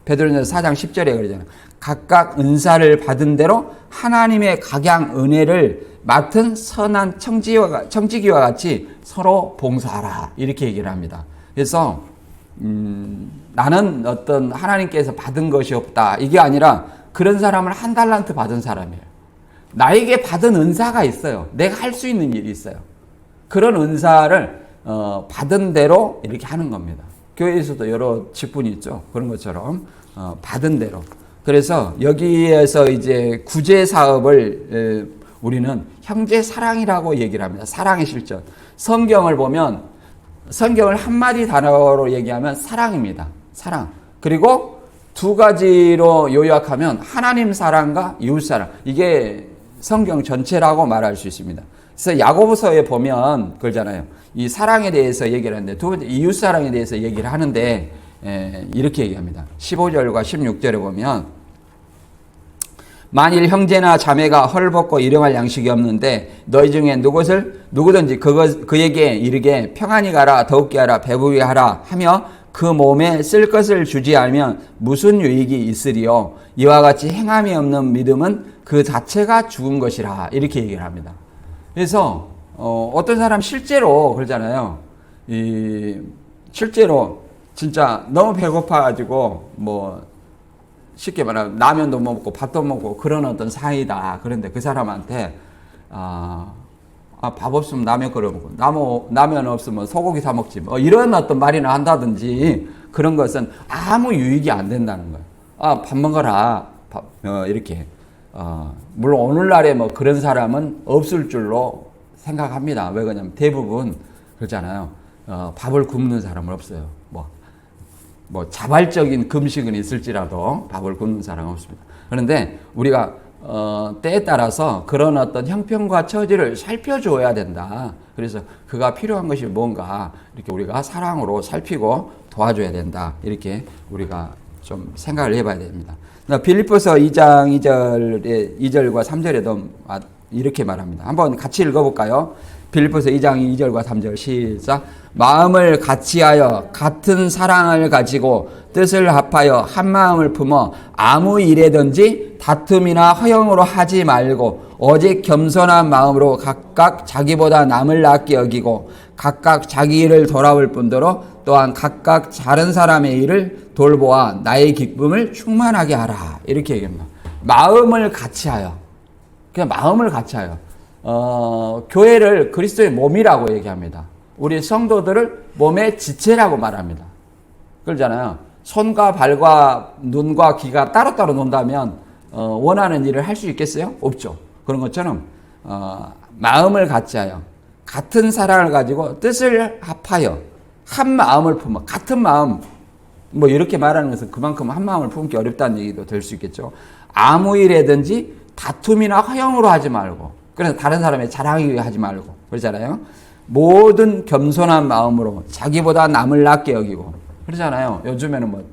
베드로전서 4장 10절에 그러잖아요. 각각 은사를 받은 대로 하나님의 각양 은혜를 맡은 선한 청지기와 같이 서로 봉사하라 이렇게 얘기를 합니다. 그래서 나는 어떤 하나님께서 받은 것이 없다 이게 아니라 그런 사람을 1달란트 받은 사람이에요. 나에게 받은 은사가 있어요. 내가 할 수 있는 일이 있어요. 그런 은사를 받은 대로 이렇게 하는 겁니다. 교회에서도 여러 직분이 있죠. 그런 것처럼 받은 대로. 그래서 여기에서 이제 구제 사업을 우리는 형제 사랑이라고 얘기를 합니다. 사랑의 실전. 성경을 보면 성경을 한마디 단어로 얘기하면 사랑입니다. 사랑. 그리고 두 가지로 요약하면 하나님 사랑과 이웃 사랑. 이게 성경 전체라고 말할 수 있습니다. 그래서 야고보서에 보면 그러잖아요. 이 사랑에 대해서 얘기를 하는데 두 번째 이웃 사랑에 대해서 얘기를 하는데 이렇게 얘기합니다. 15절과 16절에 보면 만일 형제나 자매가 헐벗고 일용할 양식이 없는데 너희 중에 누구든지 그에게 이르게 평안히 가라 더욱게 하라 배부르게 하라 하며 그 몸에 쓸 것을 주지 않으면 무슨 유익이 있으리요. 이와 같이 행함이 없는 믿음은 그 자체가 죽은 것이라 이렇게 얘기를 합니다. 그래서 어떤 사람 실제로 그러잖아요. 실제로 진짜 너무 배고파가지고 뭐 쉽게 말하면 라면도 먹고 밥도 먹고 그런 어떤 사이다. 그런데 그 사람한테 밥 없으면 라면 끓여 먹고 라면 없으면 소고기 사 먹지 뭐 이런 어떤 말이나 한다든지 그런 것은 아무 유익이 안 된다는 거예요. 밥 먹어라. 이렇게 물론 오늘날에 뭐 그런 사람은 없을 줄로 생각합니다. 왜 그러냐면 대부분 그렇잖아요. 밥을 굶는 사람은 없어요. 뭐 자발적인 금식은 있을지라도 밥을 굶는 사람은 없습니다. 그런데 우리가 때에 따라서 그런 어떤 형편과 처지를 살펴줘야 된다. 그래서 그가 필요한 것이 뭔가 이렇게 우리가 사랑으로 살피고 도와줘야 된다. 이렇게 우리가 좀 생각을 해봐야 됩니다. 빌립보서 2장 2절과 3절에도 이렇게 말합니다. 한번 같이 읽어볼까요? 빌립보서 2장 2절과 3절 시작. 마음을 같이하여 같은 사랑을 가지고 뜻을 합하여 한 마음을 품어 아무 일에든지 다툼이나 허영으로 하지 말고 오직 겸손한 마음으로 각각 자기보다 남을 낫게 여기고 각각 자기 일을 돌아볼 뿐더러 또한 각각 다른 사람의 일을 돌보아 나의 기쁨을 충만하게 하라. 이렇게 얘기합니다. 마음을 같이하여. 그냥 마음을 같이하여. 교회를 그리스도의 몸이라고 얘기합니다. 우리 성도들을 몸의 지체라고 말합니다. 그러잖아요. 손과 발과 눈과 귀가 따로따로 논다면 원하는 일을 할 수 있겠어요? 없죠. 그런 것처럼 마음을 같이 하여 같은 사랑을 가지고 뜻을 합하여 한 마음을 품어 같은 마음, 뭐 이렇게 말하는 것은 그만큼 한 마음을 품기 어렵다는 얘기도 될 수 있겠죠. 아무 일이든지 다툼이나 허영으로 하지 말고, 그래서 다른 사람의 자랑이 하지 말고 그러잖아요. 모든 겸손한 마음으로 자기보다 남을 낮게 여기고 그러잖아요. 요즘에는 뭐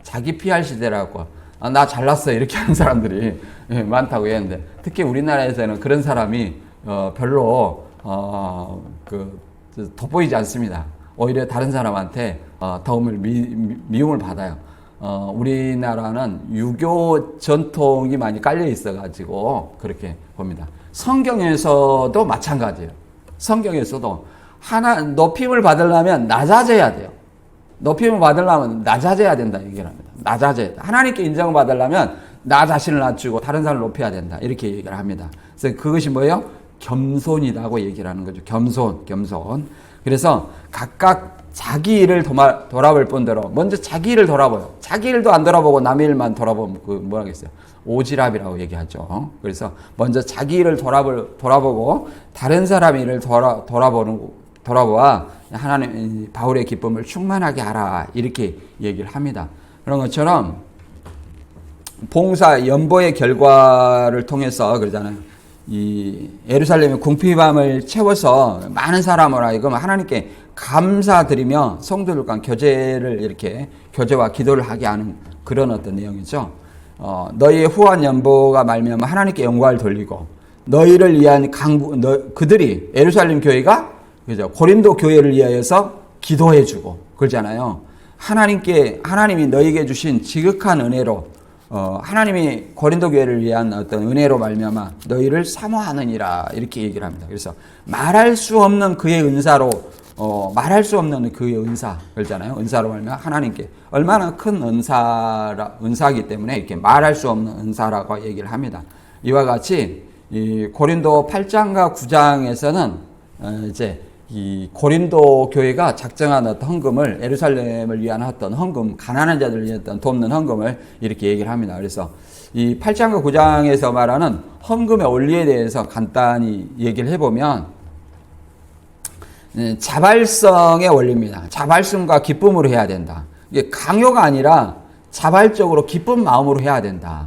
자기 PR 시대라고 나 잘났어 이렇게 하는 사람들이 많다고 했는데, 특히 우리나라에서는 그런 사람이 별로 돋보이지 않습니다. 오히려 다른 사람한테 도움을 미움을 받아요. 우리나라는 유교 전통이 많이 깔려 있어가지고 그렇게 봅니다. 성경에서도 마찬가지예요. 성경에서도 높임을 받으려면 낮아져야 돼요. 높임을 받으려면 낮아져야 된다 얘기를 합니다. 낮아져야 돼. 하나님께 인정을 받으려면 나 자신을 낮추고 다른 사람을 높여야 된다 이렇게 얘기를 합니다. 그래서 그것이 뭐예요? 겸손이라고 얘기를 하는 거죠. 겸손. 그래서 각각 자기 일을 돌아볼 뿐더러 먼저 자기 일을 돌아봐요. 자기 일도 안 돌아보고 남의 일만 돌아보면 뭐라 하겠어요? 오지랖이라고 얘기하죠. 그래서 먼저 자기 일을 돌아보고 다른 사람의 일을 돌아보아 하나님 바울의 기쁨을 충만하게 하라 이렇게 얘기를 합니다. 그런 것처럼 봉사 연보의 결과를 통해서 그러잖아요. 이 예루살렘의 궁핍함을 채워서 많은 사람을 하여금 하나님께 감사드리며 성도들과 교제와 기도를 하게 하는 그런 어떤 내용이죠. 너희의 후한 연보가 말미암아 하나님께 영광을 돌리고 너희를 위한 그들이 예루살렘 교회가 그죠? 고린도 교회를 위하여서 기도해주고 그러잖아요. 하나님이 너희에게 주신 지극한 은혜로 하나님이 고린도 교회를 위한 어떤 은혜로 말미암아 너희를 사모하느니라 이렇게 얘기를 합니다. 그래서 말할 수 없는 그의 은사로 말할 수 없는 그의 은사 그러잖아요. 은사로 말미암아 하나님께 얼마나 큰 은사이기 때문에 이렇게 말할 수 없는 은사라고 얘기를 합니다. 이와 같이 이 고린도 8장과 9장에서는 이제 이 고린도 교회가 작정한 어떤 헌금을 예루살렘을 위한 어떤 헌금, 가난한 자들을 위한 어떤 돕는 헌금을 이렇게 얘기를 합니다. 그래서 이 8장과 9장에서 말하는 헌금의 원리에 대해서 간단히 얘기를 해보면 자발성의 원리입니다. 자발성과 기쁨으로 해야 된다. 이게 강요가 아니라 자발적으로 기쁜 마음으로 해야 된다.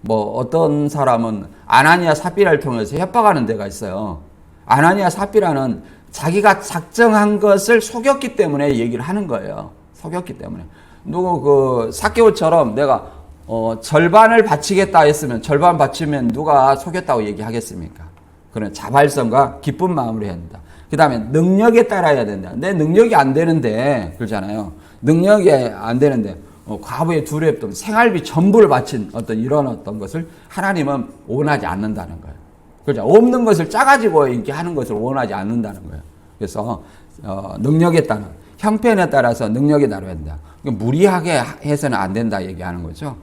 뭐 어떤 사람은 아나니아 삽비라를 통해서 협박하는 데가 있어요. 아나니아 삽비라는 자기가 작정한 것을 속였기 때문에 얘기를 하는 거예요. 속였기 때문에. 삭개오처럼 내가 절반을 바치겠다 했으면 절반 바치면 누가 속였다고 얘기하겠습니까? 그런 자발성과 기쁜 마음으로 해야 된다. 그 다음에 능력에 따라야 된다. 내 능력이 안 되는데 그러잖아요. 능력이 안 되는데 과부의 두렵도 생활비 전부를 바친 이런 것을 하나님은 원하지 않는다는 거예요. 그렇죠. 없는 것을 짜가지고 이렇게 하는 것을 원하지 않는다는 거예요. 그래서 능력에 따라 형편에 따라서 능력에 따라야 된다. 무리하게 해서는 안 된다 얘기하는 거죠.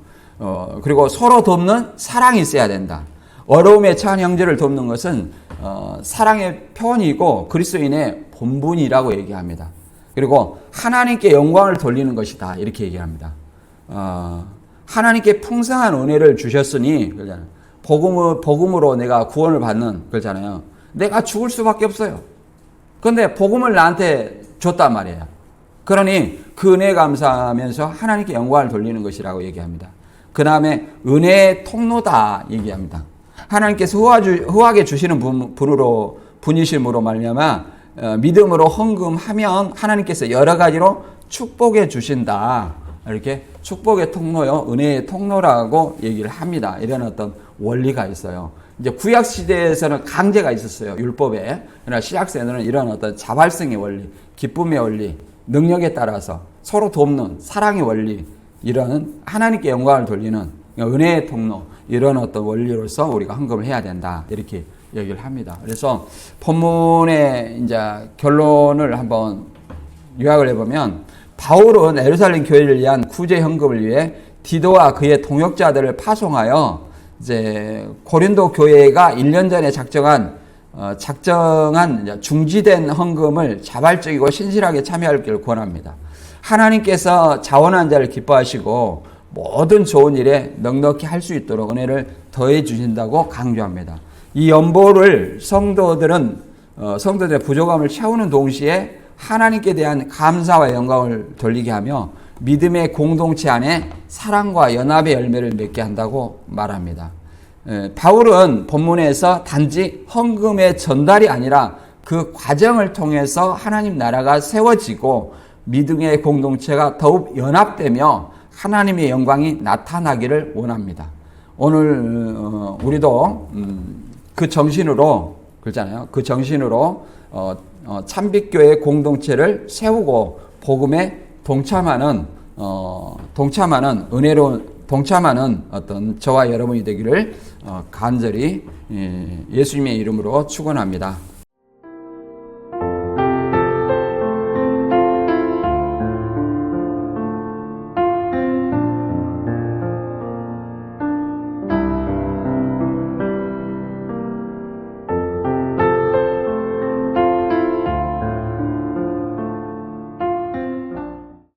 그리고 서로 돕는 사랑이 있어야 된다. 어려움에 처한 형제를 돕는 것은 사랑의 표현이고 그리스도인의 본분이라고 얘기합니다. 그리고 하나님께 영광을 돌리는 것이다 이렇게 얘기합니다. 하나님께 풍성한 은혜를 주셨으니 그러잖아요. 복음으로 내가 구원을 받는 그러잖아요. 내가 죽을 수밖에 없어요. 그런데 복음을 나한테 줬단 말이에요. 그러니 그 은혜에 감사하면서 하나님께 영광을 돌리는 것이라고 얘기합니다. 그 다음에 은혜의 통로다 얘기합니다. 하나님께서 후하게 주시는 분이심으로 말미암아 믿음으로 헌금하면 하나님께서 여러 가지로 축복해 주신다. 이렇게 축복의 통로요, 은혜의 통로라고 얘기를 합니다. 이런 어떤 원리가 있어요. 이제 구약 시대에서는 강제가 있었어요, 율법에. 그러나 신약 시대는 이런 어떤 자발성의 원리, 기쁨의 원리, 능력에 따라서 서로 돕는 사랑의 원리, 이런 하나님께 영광을 돌리는 은혜의 통로, 이런 어떤 원리로서 우리가 헌금을 해야 된다. 이렇게 얘기를 합니다. 그래서 본문의 이제 결론을 한번 요약을 해보면, 바울은 예루살렘 교회를 위한 구제 헌금을 위해 디도와 그의 동역자들을 파송하여 이제 고린도 교회가 1년 전에 작정한 중지된 헌금을 자발적이고 신실하게 참여하기를 권합니다. 하나님께서 자원한 자를 기뻐하시고 모든 좋은 일에 넉넉히 할 수 있도록 은혜를 더해 주신다고 강조합니다. 이 연보를 성도들의 부족함을 채우는 동시에 하나님께 대한 감사와 영광을 돌리게 하며 믿음의 공동체 안에 사랑과 연합의 열매를 맺게 한다고 말합니다. 바울은 본문에서 단지 헌금의 전달이 아니라 그 과정을 통해서 하나님 나라가 세워지고 믿음의 공동체가 더욱 연합되며 하나님의 영광이 나타나기를 원합니다. 오늘 우리도 그 정신으로 그렇잖아요. 그 정신으로 참빛교회 공동체를 세우고 복음에 동참하는 어떤 저와 여러분이 되기를 간절히 예수님의 이름으로 축원합니다.